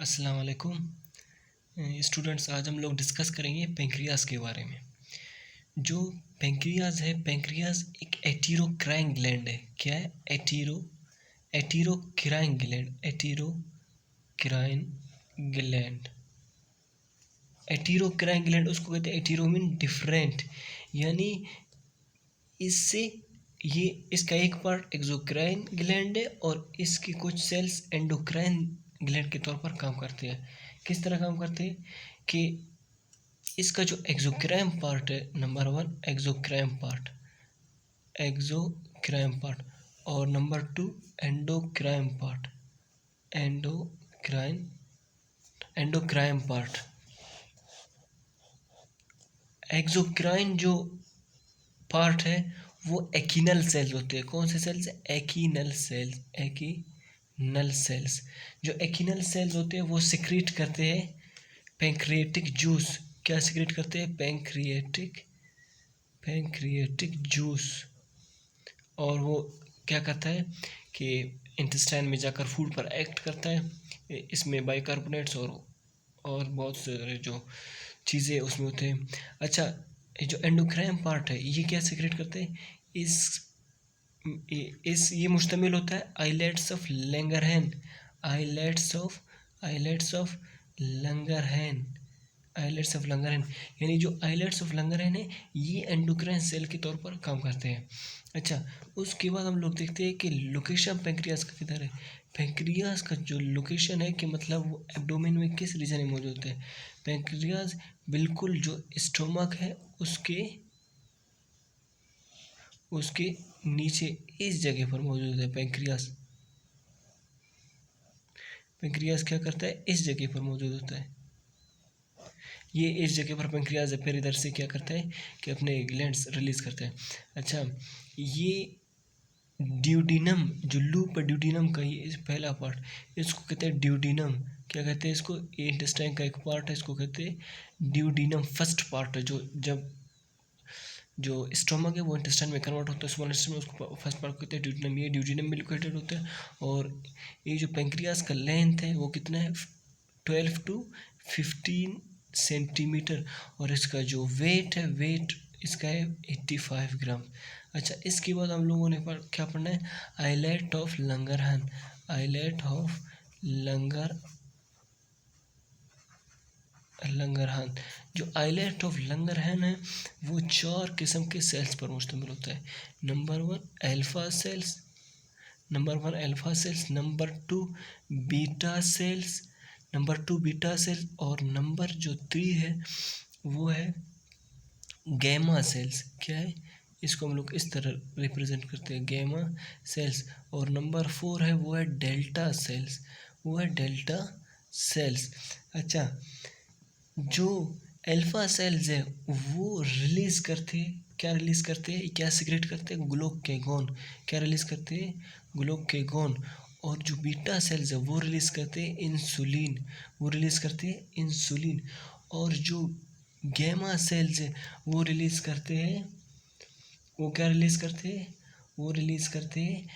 अस्सलाम वालेकुम स्टूडेंट्स। आज हम लोग डिस्कस करेंगे पेंक्रियाज के बारे में। जो पेंक्रियाज है, पेंक्रियाज एक एटीरोक्राइन ग्लैंड है। क्या है? एटीरोक्राइन ग्लैंड। एटीरोक्राइन ग्लैंड उसको कहते हैं। एटीरो मीन डिफरेंट, यानी इससे ये इसका एक पार्ट एक्सोक्राइन ग्लैंड है और इसके कुछ सेल्स एंडोक्राइन ग्लैंड के तौर पर काम करते हैं। किस तरह काम करते हैं कि इसका जो एक्सोक्राइन पार्ट है, नंबर 1 एक्सोक्राइन पार्ट और number 2 endocrine part. Endocrine part. Exocrine जो पार्ट है वो एकिनल सेल्स होते हैं। कौन से सेल्स? एकिनल सेल्स। जो एकिनल सेल्स होते हैं वो सिक्रीट करते हैं पैंक्रियाटिक जूस। क्या सिक्रीट करते हैं? Pancreatic juice. और वो क्या करता है कि इंटेस्टाइन में जाकर फूड पर एक्ट करता है। इसमें बाइकार्बोनेट्स और बहुत सारे जो चीज़ें उसमें होते हैं। अच्छा, ये जो एंडोक्राइन पार्ट है ये क्या सिक्रेट करते हैं? ये मुश्तमिल होता है आइलेट्स ऑफ लैंगरहैन। यानी जो आइलेट्स ऑफ लैंगरहैन है ये एंडोक्राइन सेल के तौर पर काम करते हैं। अच्छा, उसके बाद हम लोग देखते हैं कि लोकेशन पेंक्रियाज का किधर है। पेंक्रियाज का जो लोकेशन है कि मतलब वो एब्डोमेन में किस रीजन में मौजूद होते हैं। पेंक्रियाज बिल्कुल जो स्टोमक है उसके नीचे इस जगह पर मौजूद है। पेंक्रियाज क्या करता है? इस जगह पर मौजूद होता है। ये इस जगह पर पेंक्रियाज है। फिर इधर से क्या करता है कि अपने ग्लैंड्स रिलीज करता है। अच्छा, ये ड्यूडिनम जो लूप है, ड्यूडिनम का ये पहला पार्ट, इसको कहते हैं ड्यूडिनम। क्या कहते हैं इसको? इंटेस्टाइन का एक पार्ट है, इसको कहते हैं ड्यूडिनम। फर्स्ट पार्ट है जो स्टोमक है वो इंटेस्टाइन में कन्वर्ट होता है, स्मॉल इंटेस्टाइन में, उसको फर्स्ट पार्ट कहते हैं ड्यूडिनम। ये ड्यूडिनम में लोकेटेड होता है। और ये जो पेंक्रियाज का लेंथ है वो कितना है? 12 to 15 सेंटीमीटर। और इसका जो वेट इसका है 85 ग्राम। अच्छा, इसके बाद हम लोगों ने क्या पढ़ना है? Islet of Langerhans. जो आइलेट ऑफ लंगरहैन है वो 4 किस्म के सेल्स पर मुश्तमिल होता है। Number 1 alpha cells, number 2 beta cells, और नंबर जो 3 है वो है गैमा सेल्स। क्या है? इसको हम लोग इस तरह रिप्रेजेंट करते हैं, गैमा सेल्स। और नंबर 4 है वो है डेल्टा सेल्स। अच्छा, जो अल्फा सेल्स है वो रिलीज करते हैं, क्या सिक्रेट करते हैं? ग्लूकागॉन। क्या रिलीज करते हैं? ग्लूकागॉन। और जो बीटा सेल्स है वो रिलीज करते हैं इंसुलिन। और जो गैमा सेल्स है वो रिलीज करते हैं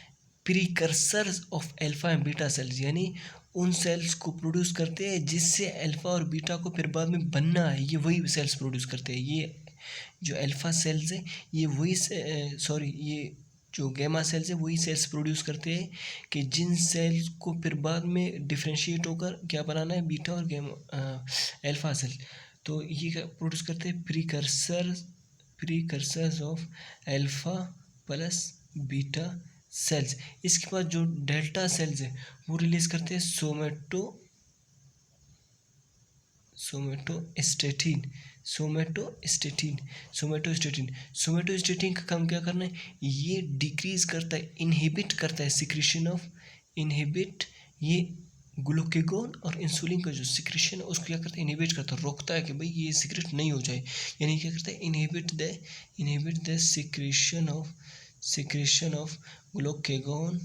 precursors of alpha and beta cells, यानी उन सेल्स को प्रोड्यूस करते हैं जिससे अल्फा और बीटा को फिर बाद में बनना है। ये वही सेल्स प्रोड्यूस करते हैं। ये जो अल्फा सेल्स है ये जो गैमा सेल्स है वही सेल्स प्रोड्यूस करते हैं कि जिन सेल्स को फिर बाद में डिफ्रेंशिएट होकर क्या बनाना है? बीटा और अल्फा सेल। तो ये क्या प्रोड्यूस करते हैं? Precursors of alpha plus beta cells. इसके बाद जो डेल्टा सेल्स है वो रिलीज करते हैं सोमेटोस्टेटिन का काम क्या करना है? ये डिक्रीज करता है, इनहिबिट करता है सिक्रीशन ऑफ ये ग्लूकागॉन और इंसुलिन का जो सिक्रीशन है उसको क्या करता है? इनहिबिट करता है, रोकता है कि भाई ये सिक्रेट नहीं हो जाए। यानी क्या करता है? Inhibit the secretion of glucagon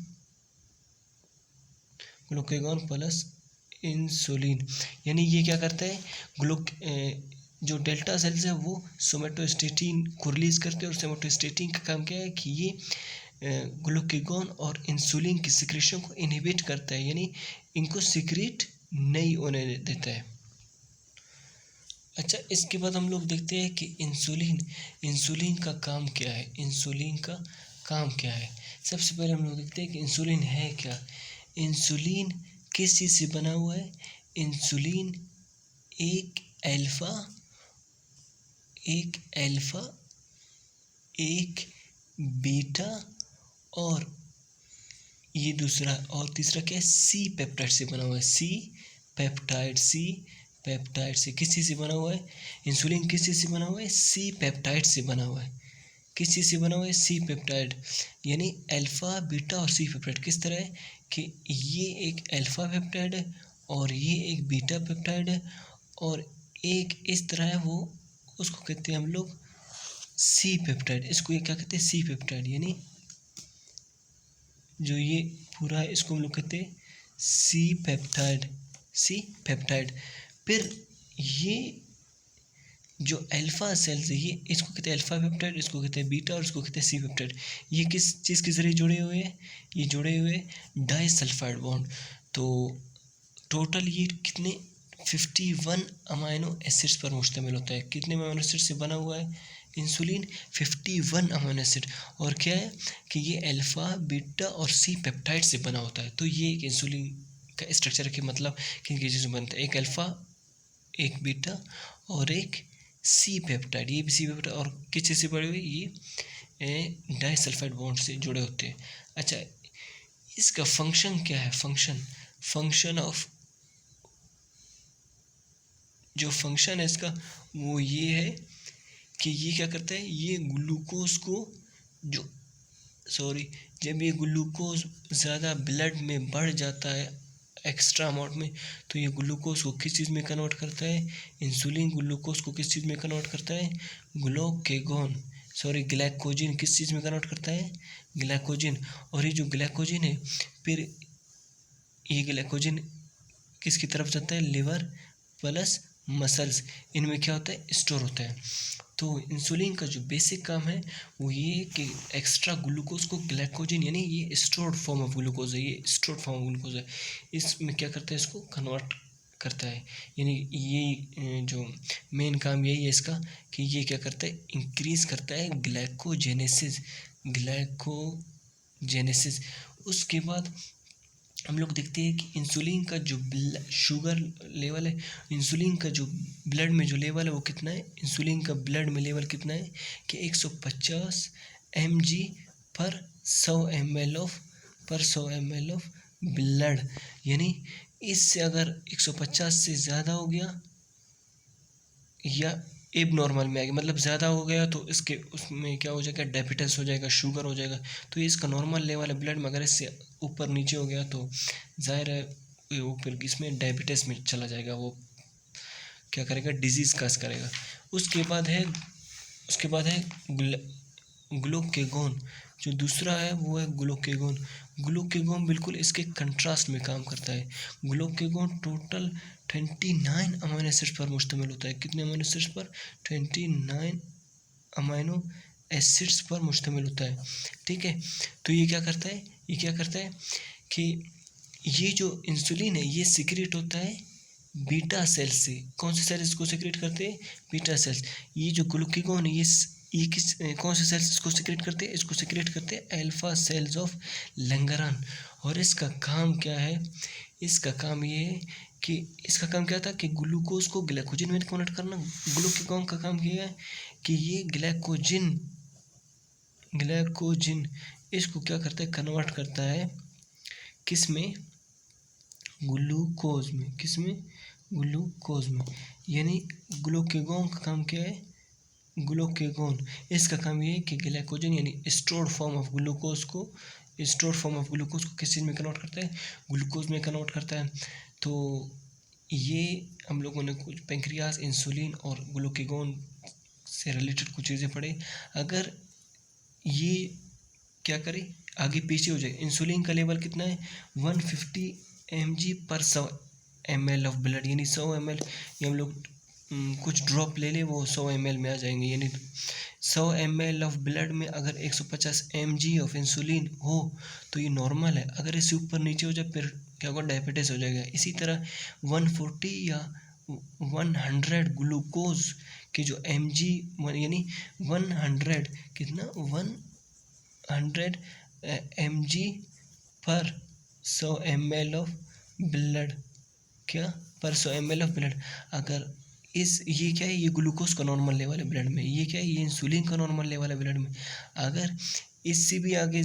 plus insulin. यानी ये क्या करता है? जो डेल्टा सेल्स है वो सोमेटोस्टेटिन को रिलीज करते हैं। और सोमेटोस्टेटिन का काम क्या है कि ये ग्लूकागॉन और इंसुलिन की सिक्रीशन को इनहिबिट करता है, यानी इनको सिक्रीट नहीं होने देता है। अच्छा, इसके बाद हम लोग देखते हैं कि इंसुलिन इंसुलिन का काम क्या है। इंसुलिन का काम क्या है, सबसे पहले हम लोग देखते हैं कि इंसुलिन है क्या। इंसुलिन किस चीज़ से बना हुआ है। इंसुलिन एक अल्फा एक अल्फा एक बीटा और ये दूसरा और तीसरा क्या है, सी पेप्टाइड से बना हुआ है। सी पेप्टाइड से किस चीज़ से बना हुआ है। इंसुलिन किस चीज़ से बना हुआ है, सी पेप्टाइड से बना हुआ है। किस चीज़ से बना हुआ है, सी पेप्टाइड। यानी अल्फा बीटा और सी पेप्टाइड किस तरह है कि ये एक अल्फा पेप्टाइड है और ये एक बीटा पेप्टाइड है और एक इस तरह है, वो उसको कहते हैं हम लोग सी पेप्टाइड। इसको ये क्या कहते हैं, सी पेप्टाइड। यानी जो ये पूरा है इसको हम लोग कहते हैं सी पेप्टाइड। फिर ये जो अल्फा सेल्स है, ये इसको कहते हैं अल्फा पेप्टाइड, इसको कहते हैं बीटा और इसको कहते हैं सी पेप्टाइड। ये किस चीज़ के ज़रिए जुड़े हुए हैं, ये जुड़े हुए डाइसल्फाइड बॉन्ड। तो टोटल ये कितने 51 अमाइनो एसिड्स पर मुश्तमिल होता है। कितने अमाइनो एसिड से बना हुआ है इंसुलिन, 51 अमाइनो एसिड। और क्या है कि ये अल्फा बीटा और सी पेप्टाइड से बना होता है। तो ये एक इंसुलिन का स्ट्रक्चर के मतलब किन किन चीज़ों से बनता है, एक अल्फा एक बीटा और एक सी पेप्टाइड। ये भी सी पेप्टाइड और किस चीज़ से बड़े हुए, ये डाइसल्फाइड बॉन्ड से जुड़े होते हैं। अच्छा, इसका फंक्शन क्या है, फंक्शन ऑफ जो फंक्शन है इसका वो ये है कि ये क्या करता है, ये ग्लूकोज को जो जब ये ग्लूकोज ज़्यादा ब्लड में बढ़ जाता है एक्स्ट्रा अमाउंट में, तो ये ग्लूकोज को किस चीज़ में कन्वर्ट करता है, इंसुलिन ग्लूकोज को किस चीज़ में कन्वर्ट करता है, ग्लाइकोजिन किस चीज़ में कन्वर्ट करता है, ग्लाइकोजिन। और ये जो ग्लाइकोजिन है, फिर ये ग्लाइकोजिन किसकी तरफ जाता है, लिवर प्लस मसल्स, इनमें क्या होता है, स्टोर होता है। तो इंसुलिन का जो बेसिक काम है वो ये कि एक्स्ट्रा ग्लूकोज को ग्लाइकोजिन, यानी ये स्टोर्ड फॉर्म ऑफ ग्लूकोज है, ये स्टोर्ड फॉर्म ऑफ ग्लूकोज है, इसमें क्या करता है, इसको कन्वर्ट करता है। यानी ये जो मेन काम यही है इसका कि ये क्या करता है, इंक्रीज करता है ग्लाइकोजेनेसिस। उसके बाद हम लोग देखते हैं कि इंसुलिन का जो शुगर लेवल है, इंसुलिन का जो ब्लड में जो लेवल है वो कितना है, इंसुलिन का ब्लड में लेवल कितना है कि 150 mg पर 100 ml ऑफ ब्लड। यानी इससे अगर 150 से ज़्यादा हो गया या एब नॉर्मल में आ गया, मतलब ज़्यादा हो गया तो इसके उसमें क्या हो जाएगा, डायबिटीज़ हो जाएगा, शुगर हो जाएगा। तो ये इसका नॉर्मल लेवल है ब्लड में, अगर इससे ऊपर नीचे हो गया तो जाहिर है वो फिर इसमें डायबिटीज़ में चला जाएगा, वो क्या करेगा, डिजीज़ काज करेगा। उसके बाद है ग्लूकेगोन। जो दूसरा है वो है ग्लूकेगोन बिल्कुल इसके कंट्रास्ट में काम करता है। ग्लूकेगोन टोटल 29 अमीनो एसिड्स पर मुश्तमिल होता है। कितने अमीनो एसिड्स पर, 29 अमीनो एसिड्स पर मुश्तमिल होता है। ठीक है, तो ये क्या करता है कि ये जो इंसुलिन है ये सिक्रेट होता है बीटा सेल्स से। कौन से सेल्स इसको सिक्रेट करते हैं, बीटा सेल्स। ये जो ग्लूकेगोन है ये किस कौन से सेल्स इसको सिक्रेट करते हैं, इसको सिक्रेट करते हैं अल्फा सेल्स ऑफ लैंगरहान। और इसका काम क्या है, इसका काम ये है कि इसका काम क्या था कि ग्लूकोज को ग्लाइकोजिन में कन्वर्ट करना। ग्लूकेगोन का काम ये है कि ये ग्लाइकोजिन इसको क्या करता है, कन्वर्ट करता है किस में, ग्लूकोज में। यानी ग्लूकेगोन का काम क्या है, इसका काम ये है कि ग्लाइकोजन यानी स्टोर्ड फॉर्म ऑफ ग्लूकोज को किस चीज़ में कन्वर्ट करता है, ग्लूकोज में कन्वर्ट करता है। तो ये हम लोगों ने कुछ पेंक्रियास, इंसुलिन और ग्लूकेगोन से रिलेटेड कुछ चीज़ें पढ़े। अगर ये क्या करे, आगे पीछे हो जाए। इंसुलिन का लेवल कितना है, 150 mg पर 100 ml ऑफ ब्लड, यानी 100 ml, ये हम लोग कुछ ड्रॉप ले लें वो 100 ml में आ जाएंगे। यानी 100 ml ऑफ ब्लड में अगर 150 mg ऑफ इंसुलिन हो तो ये नॉर्मल है। अगर इससे ऊपर नीचे हो जाए फिर क्या होगा, डायबिटीज हो जाएगा। इसी तरह 140 या 100 ग्लूकोज के जो mg यानी 100 कितना 100 mg पर 100 ml ऑफ ब्लड, क्या पर 100 ml ऑफ ब्लड, अगर ये क्या है, ये ग्लूकोज का नॉर्मल लेवल है ब्लड में, ये क्या है, ये इंसुलिन का नॉर्मल लेवल है ब्लड में। अगर इससे भी आगे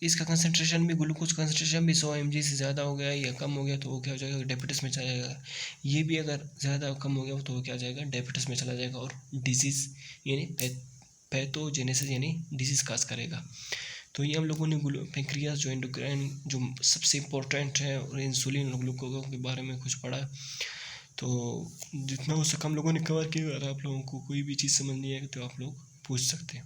इसका कंसंट्रेशन भी, ग्लूकोज कंसंट्रेशन भी 100 mg से ज़्यादा हो गया या कम हो गया तो वो क्या हो जाएगा, डायबिटीज़ में चला जाएगा। ये भी अगर ज़्यादा कम हो गया तो वो क्या हो जाएगा, डायबिटीज़ में चला जाएगा और डिजीज़ यानी पैथोजेनेसिस यानी डिजीज़ काज करेगा। तो ये हम लोगों ने पेंक्रियाज जो एंडोक्राइन जो सबसे इम्पोर्टेंट है और इंसुलिन और ग्लूकोज के बारे में कुछ पढ़ा। तो जितना हो सका हम लोगों ने कवर किया। अगर आप लोगों को कोई भी चीज़ समझ नहीं है तो आप लोग पूछ सकते हैं।